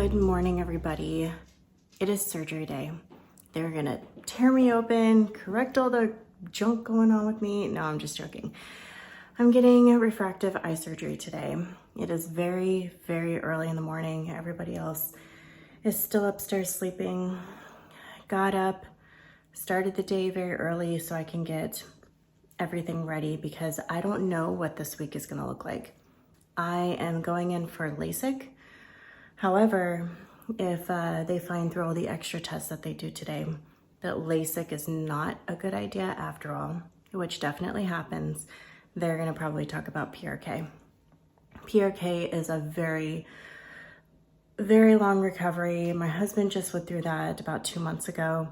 Good morning, everybody. It is surgery day. They're gonna tear me open, correct all the junk going on with me. No, I'm just joking. I'm getting refractive eye surgery today. It is very, very early in the morning. Everybody else is still upstairs sleeping. Got up, started the day very early so I can get everything ready because I don't know what this week is gonna look like. I am going in for Lasik. However, if they find through all the extra tests that they do today that Lasik is not a good idea after all, which definitely happens, they're gonna probably talk about PRK. PRK is a very, very long recovery. My husband just went through that about 2 months ago.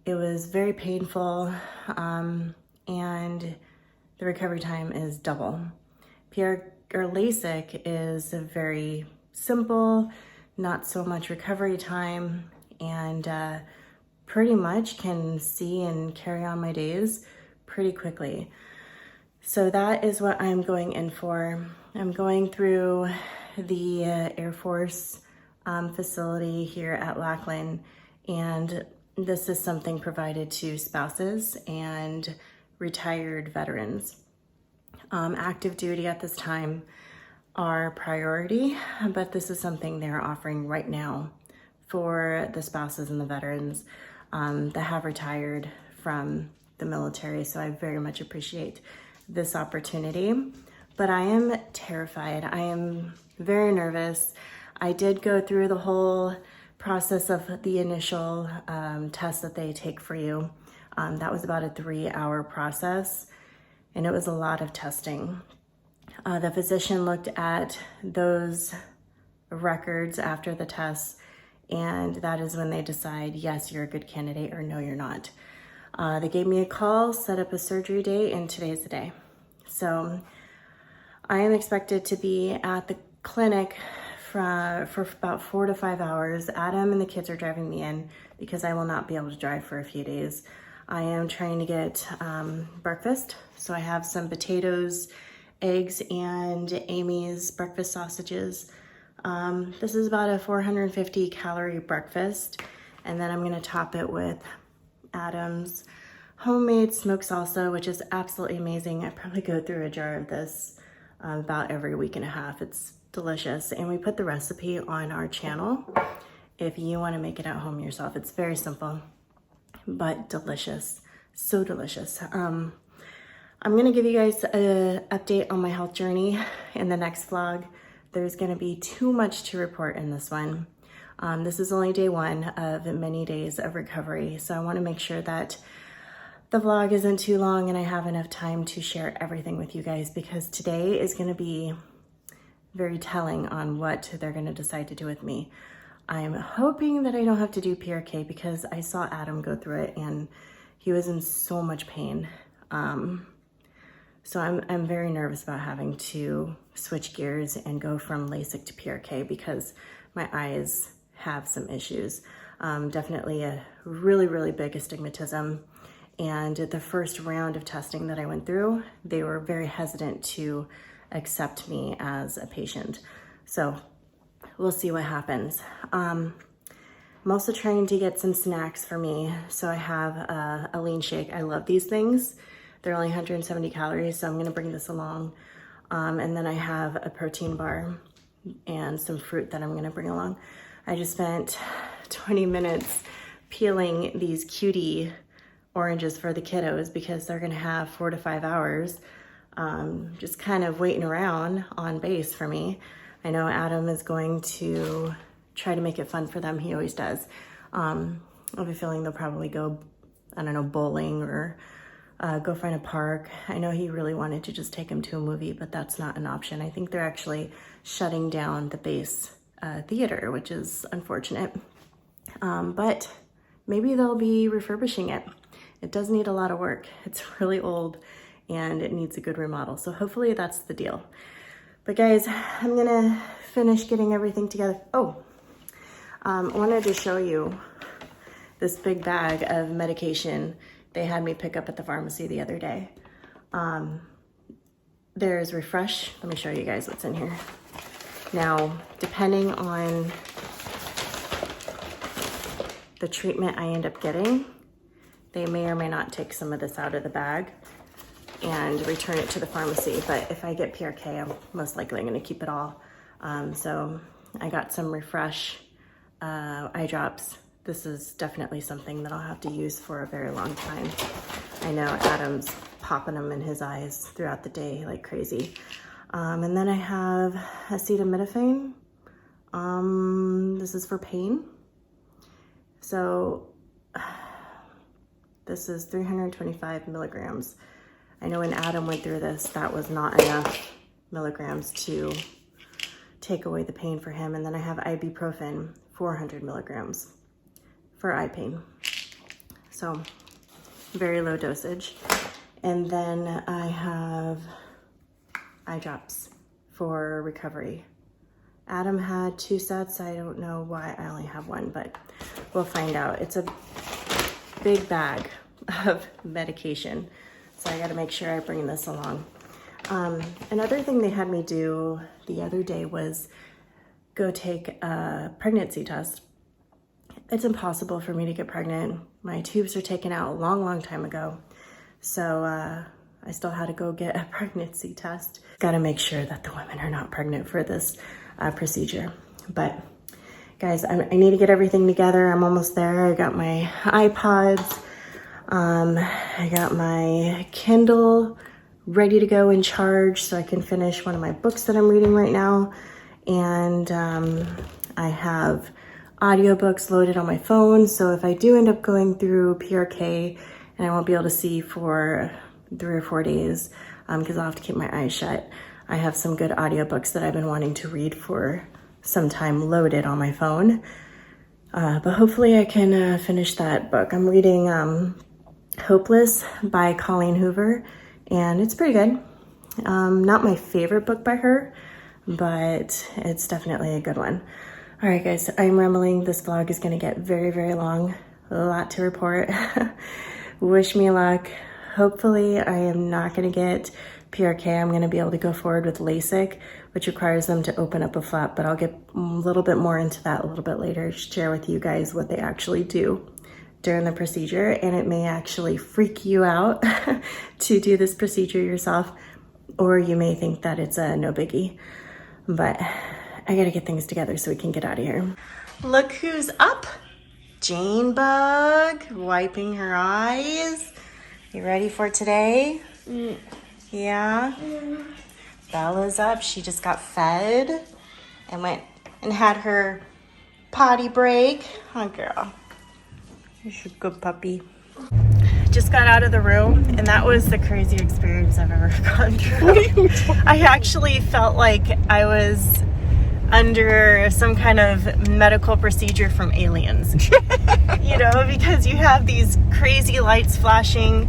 It was very painful, and the recovery time is double. Lasik is a very simple, not so much recovery time, and pretty much can see and carry on my days pretty quickly. So that is what I'm going in for. I'm going through the Air Force facility here at Lackland, and this is something provided to spouses and retired veterans. Active duty at this time are priority, but this is something they're offering right now for the spouses and the veterans that have retired from the military. So I very much appreciate this opportunity, but I am terrified. I am very nervous. I did go through the whole process of the initial test that they take for you. That was about a 3-hour process, and it was a lot of testing. The physician looked at those records after the test, and that is when they decide, yes, you're a good candidate, or no, you're not. They gave me a call, set up a surgery date, and today's the day. So I am expected to be at the clinic for about 4 to 5 hours. Adam and the kids are driving me in because I will not be able to drive for a few days. I am trying to get breakfast, so I have some potatoes, eggs, and Amy's breakfast sausages. This is about a 450 calorie breakfast, and then I'm gonna top it with Adam's homemade smoked salsa, which is absolutely amazing. I probably go through a jar of this about every week and a half. It's delicious, and we put the recipe on our channel if you wanna make it at home yourself. It's very simple, but delicious, so delicious. I'm gonna give you guys an update on my health journey in the next vlog. There's gonna be too much to report in this one. This is only day 1 of many days of recovery, so I wanna make sure that the vlog isn't too long and I have enough time to share everything with you guys, because today is gonna be very telling on what they're gonna decide to do with me. I'm hoping that I don't have to do PRK because I saw Adam go through it and he was in so much pain. So I'm very nervous about having to switch gears and go from Lasik to PRK because my eyes have some issues. Definitely a really, really big astigmatism. And the first round of testing that I went through, they were very hesitant to accept me as a patient. So we'll see what happens. I'm also trying to get some snacks for me. So I have a lean shake. I love these things. They're only 170 calories, so I'm gonna bring this along. And then I have a protein bar and some fruit that I'm gonna bring along. I just spent 20 minutes peeling these cutie oranges for the kiddos because they're gonna have 4 to 5 hours just kind of waiting around on base for me. I know Adam is going to try to make it fun for them. He always does. I have a feeling they'll probably go, I don't know, bowling or go find a park. I know he really wanted to just take him to a movie, but that's not an option. I think they're actually shutting down the base theater, which is unfortunate. But maybe they'll be refurbishing it. It does need a lot of work. It's really old and it needs a good remodel. So hopefully that's the deal. But guys, I'm gonna finish getting everything together. I wanted to show you this big bag of medication they had me pick up at the pharmacy the other day. There's Refresh. Let me show you guys what's in here. Now, depending on the treatment I end up getting, they may or may not take some of this out of the bag and return it to the pharmacy. But if I get PRK, I'm most likely going to keep it all. So I got some Refresh eye drops. This is definitely something that I'll have to use for a very long time. I know Adam's popping them in his eyes throughout the day like crazy. And then I have acetaminophen. This is for pain. So this is 325 milligrams. I know when Adam went through this, that was not enough milligrams to take away the pain for him. And then I have ibuprofen, 400 milligrams for eye pain. So very low dosage. And then I have eye drops for recovery. Adam had 2 sets. I don't know why I only have 1, but we'll find out. It's a big bag of medication, so I gotta make sure I bring this along. Another thing they had me do the other day was go take a pregnancy test. It's impossible for me to get pregnant. My tubes are taken out a long time ago, so I still had to go get a pregnancy test. Gotta make sure that the women are not pregnant for this procedure. But guys, I need to get everything together. I'm almost there. I got my iPods. I got my Kindle ready to go and charge so I can finish one of my books that I'm reading right now. And I have audiobooks loaded on my phone. So if I do end up going through PRK and I won't be able to see for 3 or 4 days, because I'll have to keep my eyes shut, I have some good audiobooks that I've been wanting to read for some time loaded on my phone. But hopefully I can finish that book. I'm reading Hopeless by Colleen Hoover, and it's pretty good. Not my favorite book by her, but it's definitely a good one. All right, guys, I'm rambling. This vlog is going to get very long. A lot to report. Wish me luck. Hopefully I am not going to get PRK. I'm going to be able to go forward with Lasik, which requires them to open up a flap, but I'll get a little bit more into that a little bit later, share with you guys what they actually do during the procedure. And it may actually freak you out to do this procedure yourself, or you may think that it's a no biggie, but I got to get things together so we can get out of here. Look who's up. Jane Bug wiping her eyes. You ready for today? Yeah? Bella's up. She just got fed and went and had her potty break. Oh, girl. You're a good puppy. Just got out of the room, and that was the craziest experience I've ever gone through. What are you talking? I actually felt like I was under some kind of medical procedure from Aliens. You know, because you have these crazy lights flashing.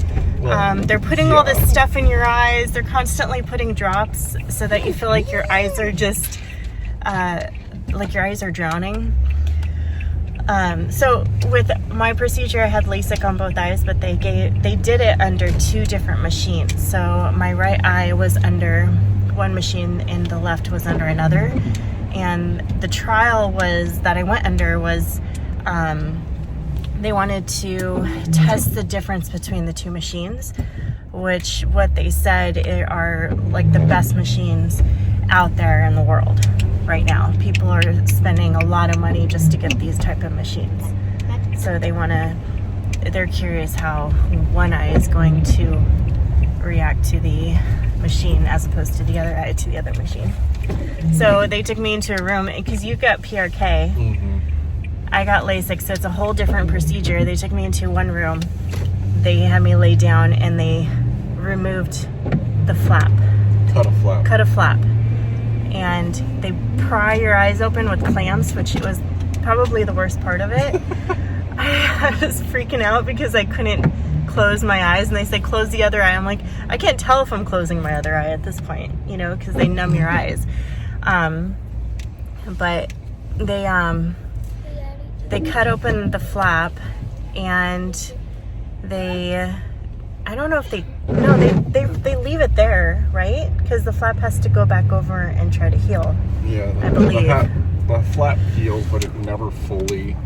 They're putting all this stuff in your eyes. They're constantly putting drops so that you feel like your eyes are just, like your eyes are drowning. So with my procedure, I had Lasik on both eyes, but they did it under 2 different machines. So my right eye was under one machine and the left was under another. And the trial that I went under was, they wanted to test the difference between the 2 machines, which what they said are like the best machines out there in the world right now. People are spending a lot of money just to get these type of machines. So they're curious how one eye is going to react to the machine as opposed to the other eye to the other machine. So they took me into a room, because you've got PRK. Mm-hmm. I got Lasik, so it's a whole different procedure. They took me into one room. They had me lay down and they removed the flap. Cut a flap. And they pry your eyes open with clamps, which was probably the worst part of it. I was freaking out because I couldn't close my eyes, and they say close the other eye. I'm like, I can't tell if I'm closing my other eye at this point, you know, because they numb your eyes. But they cut open the flap, and I don't know if they leave it there, right? Because the flap has to go back over and try to heal. Yeah, I believe the flap heals, but it never fully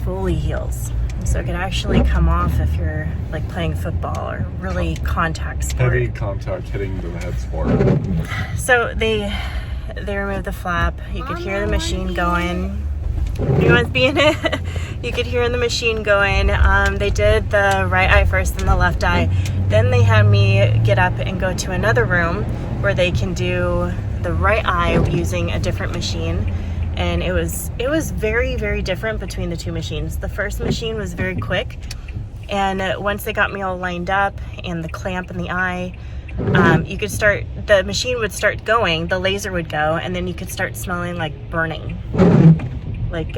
fully heals. So it could actually come off if you're like playing football or really contact sport. Heavy contact hitting the head sport. So they removed the flap. You could hear the machine going. You want to be in it? You could hear the machine going. They did the right eye first, then the left eye. Then they had me get up and go to another room where they can do the right eye using a different machine. And it was very, very different between the two machines. The first machine was very quick, and once they got me all lined up and the clamp in the eye, the machine would start going, the laser would go, and then you could start smelling like burning, like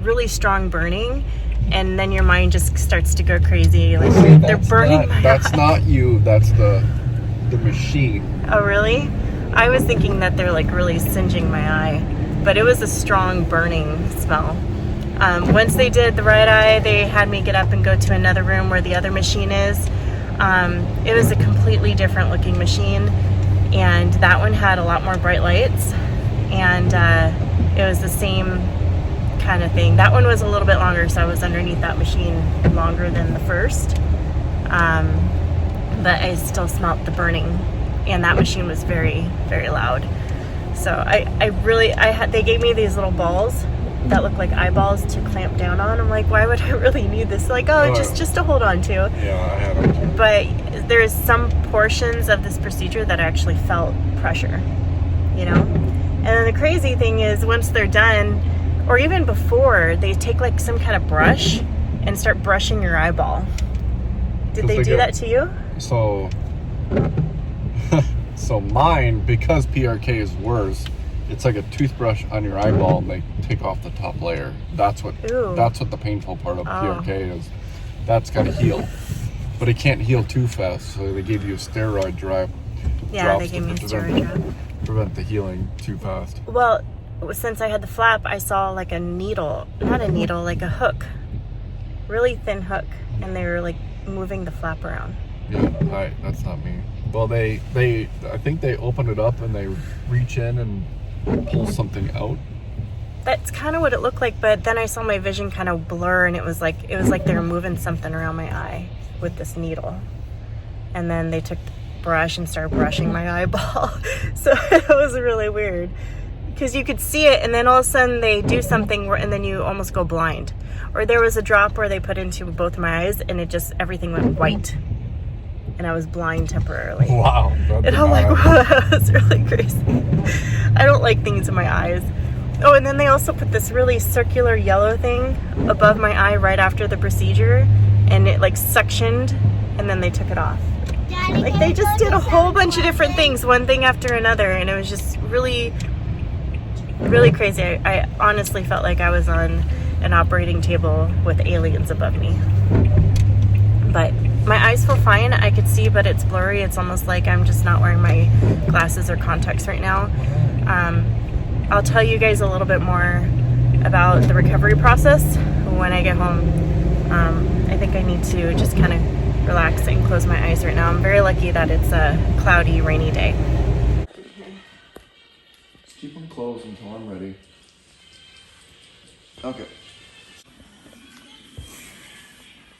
really strong burning, and then your mind just starts to go crazy. Like they're burning my eye. That's not you. That's the machine. Oh really? I was thinking that they're like really singeing my eye. But it was a strong burning smell. Once they did the right eye, they had me get up and go to another room where the other machine is. It was a completely different looking machine, and that one had a lot more bright lights, and it was the same kind of thing. That one was a little bit longer, so I was underneath that machine longer than the first, but I still smelled the burning, and that machine was very, very loud. So they gave me these little balls that look like eyeballs to clamp down on. I'm like, why would I really need this? Like, just to hold on to. Yeah, I have it too. But there's some portions of this procedure that actually felt pressure, you know? And then the crazy thing is once they're done, or even before, they take like some kind of brush and start brushing your eyeball. Did they do that to you? So mine, because PRK is worse, it's like a toothbrush on your eyeball and they take off the top layer. That's what the painful part of PRK is. That's got to heal. But it can't heal too fast, so they gave you a steroid drop. Yeah, they gave me a steroid drop. Prevent the healing too fast. Well, since I had the flap, I saw like a needle, not a needle, like a hook. Really thin hook, and they were like moving the flap around. Yeah, that's not me. Well, I think they open it up and they reach in and pull something out. That's kind of what it looked like, but then I saw my vision kind of blur, and it was like they were moving something around my eye with this needle. And then they took the brush and started brushing my eyeball. So it was really weird because you could see it, and then all of a sudden they do something and then you almost go blind. Or there was a drop where they put into both my eyes, and everything went white. And I was blind temporarily. Wow. And I'm like, wow, that was really crazy. I don't like things in my eyes. Oh, and then they also put this really circular yellow thing above my eye right after the procedure, and it like suctioned, and then they took it off. Daddy, like they just did a whole bunch of different things, one thing after another, and it was just really, really crazy. I honestly felt like I was on an operating table with aliens above me. But my eyes feel fine. I could see, but it's blurry. It's almost like I'm just not wearing my glasses or contacts right now. I'll tell you guys a little bit more about the recovery process when I get home. I think I need to just kind of relax and close my eyes right now. I'm very lucky that it's a cloudy, rainy day. Just keep them closed until I'm ready. Okay.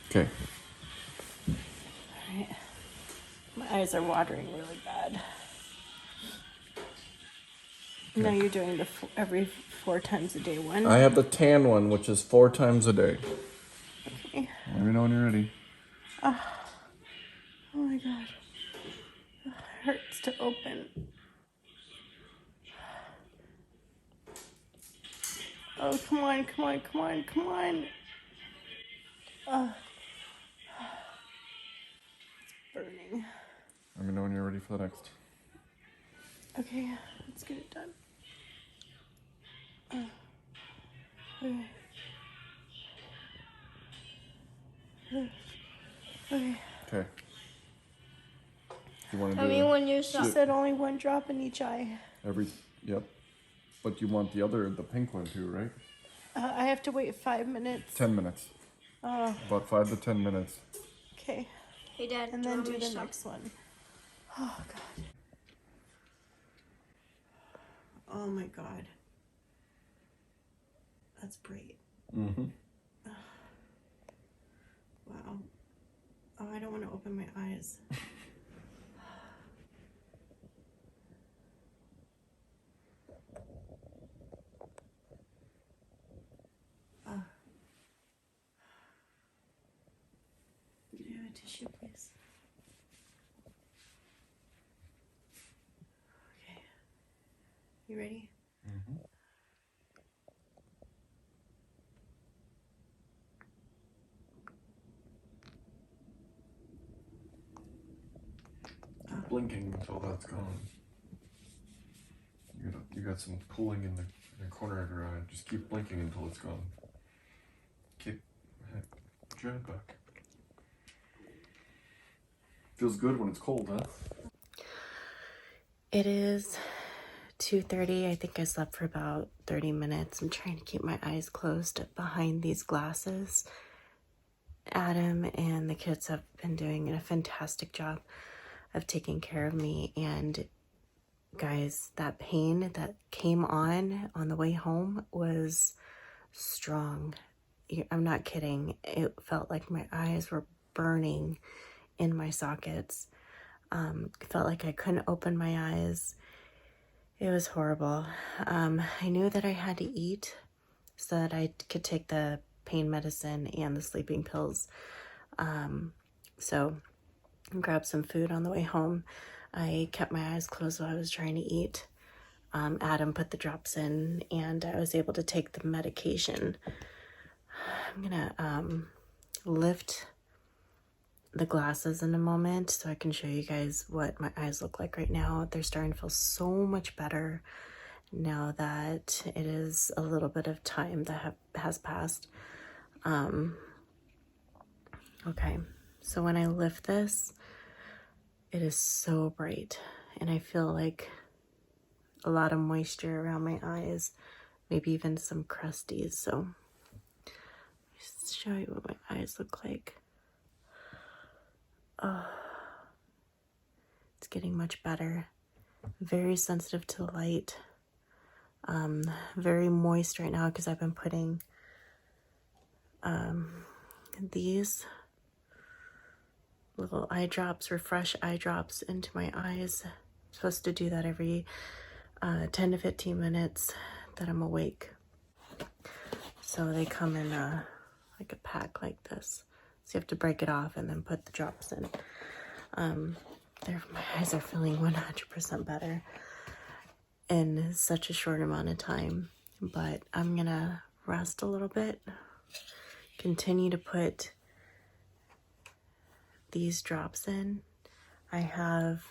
Okay. Alright. My eyes are watering really bad. No, you're doing the every 4 times a day one. I have the tan one, which is 4 times a day. Okay. Let me know when you're ready. Oh my god. It hurts to open. Oh, come on, come on, come on, come on. It's burning. Let me know when you're ready for the next. Okay, let's get it done. Okay. Okay. Okay. You want to do when you're She said only 1 drop in each eye. Yep. But you want the pink one too, right? I have to wait 5 minutes. 10 minutes. Oh, About 5 to 10 minutes. okay. Hey, Dad. And then do the next one. Oh, God. Oh, my God. That's bright. Mm-hmm. I don't want to open my eyes. Do you have a tissue, please? Okay. You ready? Mm-hmm. Keep blinking until that's gone. You got some pulling in the corner of your eye. Just keep blinking until it's gone. Keep put your head back. Feels good when it's cold, huh? It is 2:30. I think I slept for about 30 minutes. I'm trying to keep my eyes closed behind these glasses. Adam and the kids have been doing a fantastic job of taking care of me. And guys, that pain that came on the way home was strong. I'm not kidding. It felt like my eyes were burning in my sockets. It felt like I couldn't open my eyes. It was horrible. I knew that I had to eat so that I could take the pain medicine and the sleeping pills. So I grabbed some food on the way home. I kept my eyes closed while I was trying to eat. Adam put the drops in and I was able to take the medication. I'm gonna lift the glasses in a moment so I can show you guys what my eyes look like right now. They're starting to feel so much better now that it is a little bit of time that has passed. Okay, so when I lift this, it is so bright and I feel like a lot of moisture around my eyes, maybe even some crusties. So just show you what my eyes look like. Oh, it's getting much better. Very sensitive to light. Very moist right now because I've been putting these little eye drops, refresh eye drops into my eyes. I'm supposed to do that every 10 to 15 minutes that I'm awake. So they come in like a pack like this. So you have to break it off and then put the drops in. My eyes are feeling 100% better in such a short amount of time. But I'm gonna rest a little bit. Continue to put these drops in. I have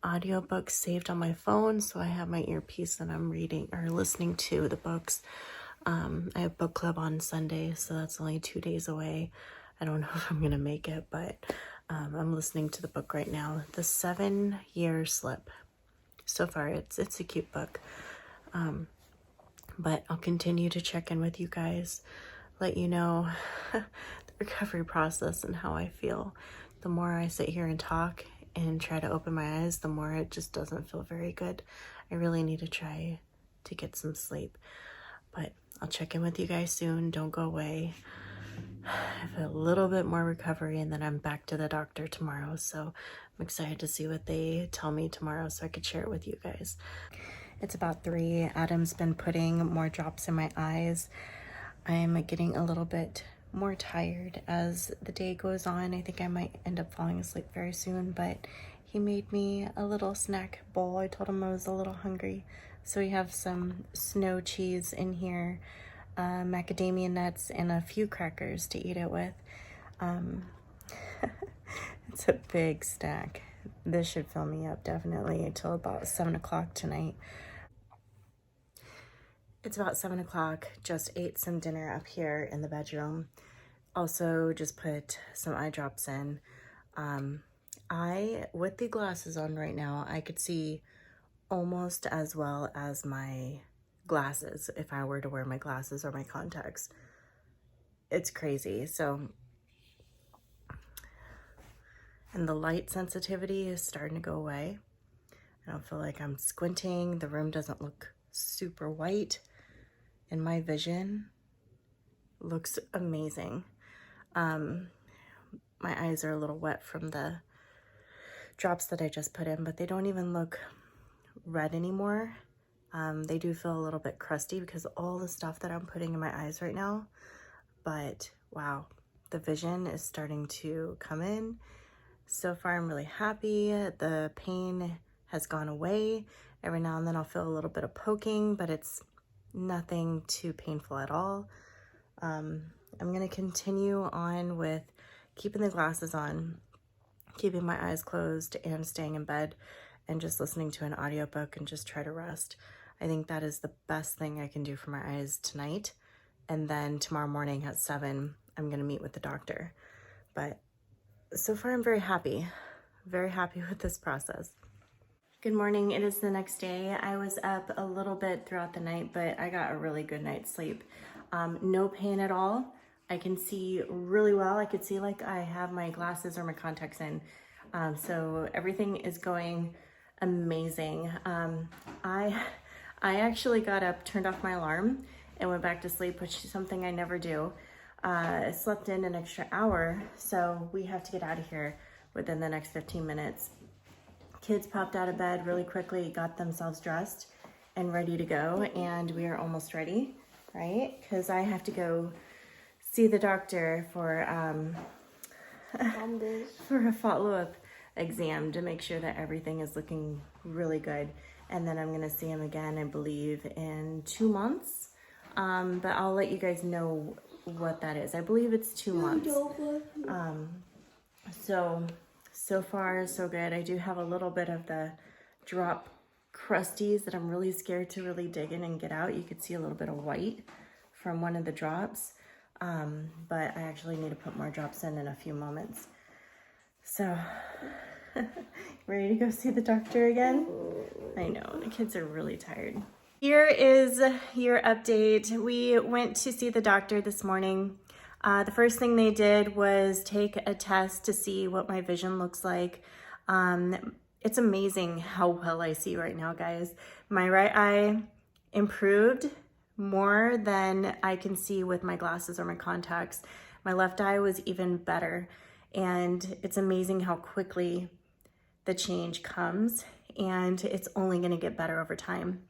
audiobooks saved on my phone, so I have my earpiece that I'm reading or listening to the books. I have book club on Sunday, so that's only 2 days away. I don't know if I'm gonna make it, but I'm listening to the book right now, The 7-Year Slip. So far, it's a cute book. But I'll continue to check in with you guys, let you know the recovery process and how I feel. The more I sit here and talk and try to open my eyes, the more it just doesn't feel very good. I really need to try to get some sleep. But I'll check in with you guys soon. Don't go away. I have a little bit more recovery and then I'm back to the doctor tomorrow. So I'm excited to see what they tell me tomorrow so I could share it with you guys. It's about 3. Adam's been putting more drops in my eyes. I'm getting a little bit more tired as the day goes on. I think I might end up falling asleep very soon, but he made me a little snack bowl. I told him I was a little hungry. So we have some snow cheese in here, macadamia nuts, and a few crackers to eat it with. It's a big stack. This should fill me up definitely until about 7 o'clock tonight. It's about 7 o'clock. Just ate some dinner up here in the bedroom. Also just put some eye drops in. With the glasses on right now, I could see almost as well as my glasses if I were to wear my glasses or my contacts. It's crazy. So, and the light sensitivity is starting to go away. I don't feel like I'm squinting. The room doesn't look super white. And my vision looks amazing. my eyes are a little wet from the drops that I just put in, but they don't even look red anymore. They do feel a little bit crusty because of all the stuff that I'm putting in my eyes right now. But wow, the vision is starting to come in. So far, I'm really happy. The pain has gone away. Every now and then I'll feel a little bit of poking, but it's nothing too painful at all. I'm gonna continue on with keeping the glasses on, keeping my eyes closed and staying in bed and just listening to an audiobook and just try to rest. I think that is the best thing I can do for my eyes tonight. And then tomorrow morning at 7, I'm gonna meet with the doctor. But so far I'm very happy with this process. Good morning, it is the next day. I was up a little bit throughout the night, but I got a really good night's sleep. No pain at all. I can see really well. I could see like I have my glasses or my contacts in. So everything is going amazing. I actually got up, turned off my alarm, and went back to sleep, which is something I never do. I slept in an extra hour, so we have to get out of here within the next 15 minutes. Kids popped out of bed really quickly, got themselves dressed and ready to go, and we are almost ready, right? Because I have to go see the doctor for for a follow-up exam to make sure that everything is looking really good. And then I'm gonna see him again, I believe, in 2 months. But I'll let you guys know what that is. I believe it's 2 months. So far, so good. I do have a little bit of the drop crusties that I'm really scared to really dig in and get out. You could see a little bit of white from one of the drops. But I actually need to put more drops in a few moments. So, ready to go see the doctor again? I know, the kids are really tired. Here is your update. We went to see the doctor this morning. The first thing they did was take a test to see what my vision looks like. It's amazing how well I see right now, guys. My right eye improved more than I can see with my glasses or my contacts. My left eye was even better. And it's amazing how quickly the change comes, and it's only gonna get better over time.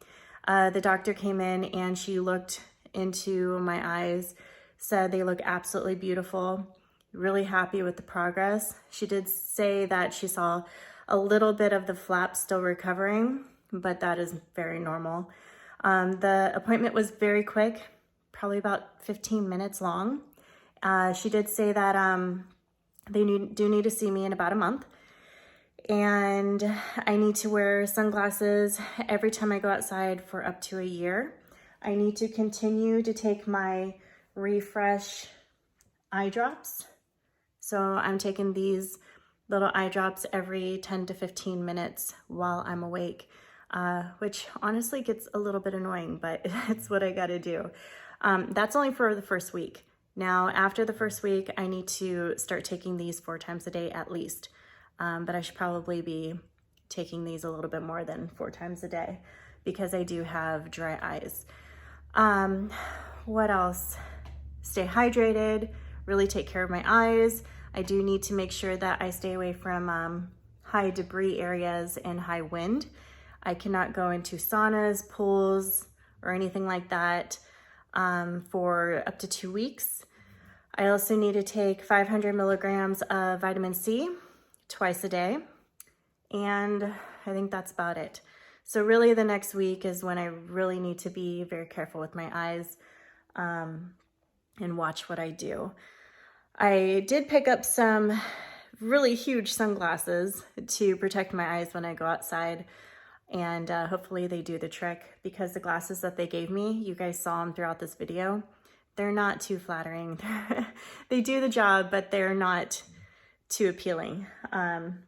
The doctor came in and she looked into my eyes, said they look absolutely beautiful, really happy with the progress. She did say that she saw a little bit of the flap still recovering, but that is very normal. The appointment was very quick, probably about 15 minutes long. She did say that they do need to see me in about a month, and I need to wear sunglasses every time I go outside for up to a year. I need to continue to take my refresh eye drops. So I'm taking these little eye drops every 10 to 15 minutes while I'm awake, which honestly gets a little bit annoying, but it's what I gotta do. That's only for the first week. Now, after the first week, I need to start taking these 4 times a day at least. But I should probably be taking these a little bit more than 4 times a day because I do have dry eyes. What else? Stay hydrated, really take care of my eyes. I do need to make sure that I stay away from high debris areas and high wind. I cannot go into saunas, pools, or anything like that for up to 2 weeks. I also need to take 500 milligrams of vitamin C twice a day. And I think that's about it. So really the next week is when I really need to be very careful with my eyes and watch what I do. I did pick up some really huge sunglasses to protect my eyes when I go outside. And hopefully they do the trick, because the glasses that they gave me, you guys saw them throughout this video, they're not too flattering. They do the job, but they're not too appealing.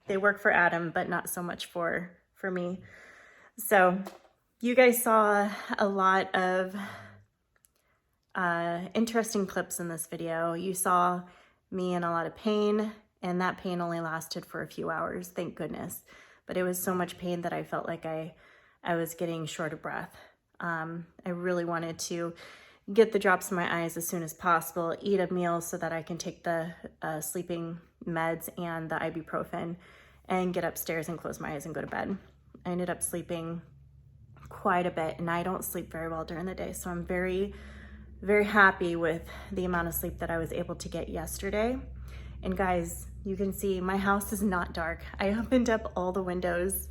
They work for Adam, but not so much for me. So you guys saw a lot of interesting clips in this video. You saw me in a lot of pain, and that pain only lasted for a few hours, thank goodness. But it was so much pain that I felt like I was getting short of breath. I really wanted to get the drops in my eyes as soon as possible, eat a meal so that I can take the sleeping meds and the ibuprofen, and get upstairs and close my eyes and go to bed. I ended up sleeping quite a bit, and I don't sleep very well during the day, so I'm very, very happy with the amount of sleep that I was able to get yesterday. And guys, you can see my house is not dark. I opened up all the windows,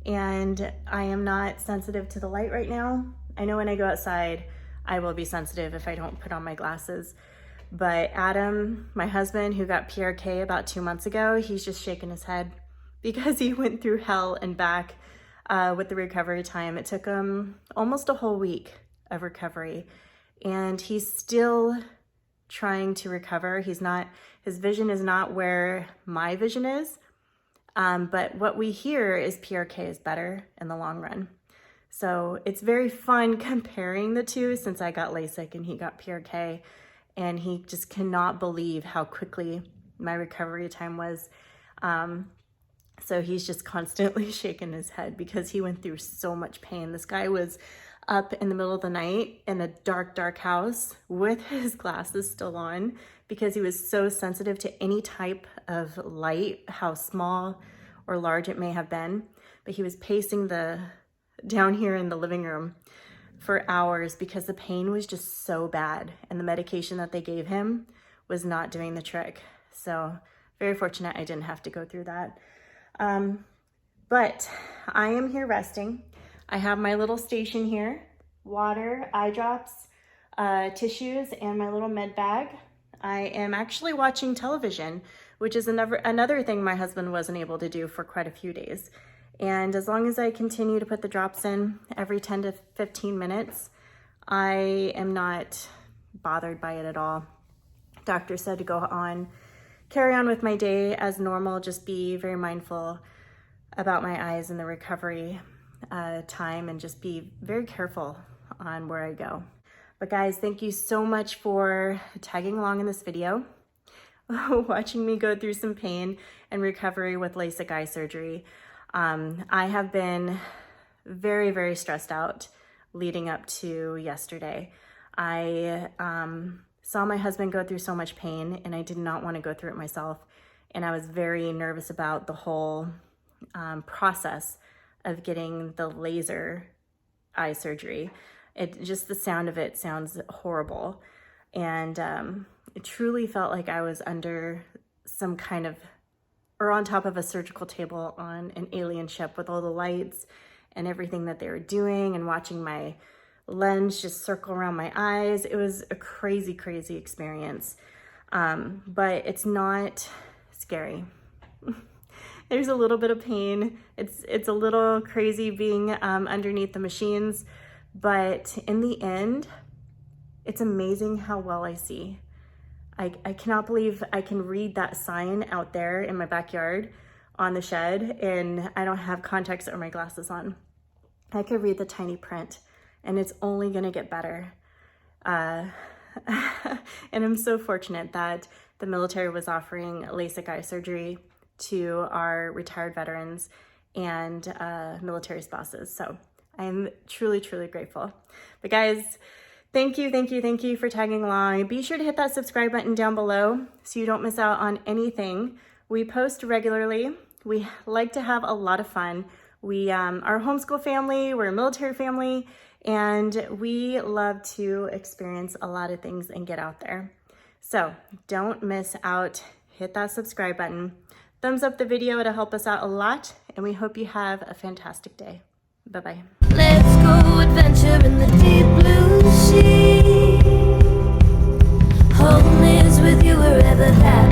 and I am not sensitive to the light right now. I know when I go outside, I will be sensitive if I don't put on my glasses. But Adam, my husband, who got PRK about 2 months ago, he's just shaking his head because he went through hell and back with the recovery time. It took him almost a whole week of recovery, and he's still trying to recover. His vision is not where my vision is, but what we hear is PRK is better in the long run. So it's very fun comparing the two, since I got Lasik and he got PRK, and he just cannot believe how quickly my recovery time was. So he's just constantly shaking his head because he went through so much pain. This guy was up in the middle of the night in a dark, dark house with his glasses still on because he was so sensitive to any type of light, how small or large it may have been. But he was pacing down here in the living room for hours because the pain was just so bad, and the medication that they gave him was not doing the trick. So very fortunate I didn't have to go through that. But I am here resting. I have my little station here, water, eye drops, tissues, and my little med bag. I am actually watching television, which is another thing my husband wasn't able to do for quite a few days. And as long as I continue to put the drops in every 10 to 15 minutes, I am not bothered by it at all. Doctor said to carry on with my day as normal, just be very mindful about my eyes and the recovery time, and just be very careful on where I go. But guys, thank you so much for tagging along in this video, watching me go through some pain and recovery with Lasik eye surgery. I have been very, very stressed out leading up to yesterday. I saw my husband go through so much pain, and I did not want to go through it myself. And I was very nervous about the whole process of getting the laser eye surgery. Just the sound of it sounds horrible. And it truly felt like I was under some kind of, or on top of a surgical table on an alien ship with all the lights and everything that they were doing, and watching my lens just circle around my eyes. It was a crazy, crazy experience. But it's not scary. There's a little bit of pain. It's a little crazy being underneath the machines, but in the end, it's amazing how well I see. I cannot believe I can read that sign out there in my backyard on the shed, and I don't have contacts or my glasses on. I could read the tiny print, and it's only gonna get better. And I'm so fortunate that the military was offering LASIK eye surgery to our retired veterans and military spouses. So I'm truly, truly grateful. But guys, thank you for tagging along. Be sure to hit that subscribe button down below so you don't miss out on anything. We post regularly. We like to have a lot of fun. We are a homeschool family, we're a military family, and we love to experience a lot of things and get out there. So don't miss out. Hit that subscribe button. Thumbs up the video, it'll help us out a lot, and we hope you have a fantastic day. Bye-bye. Let's go adventure in the deep blue sea. Home is with you wherever that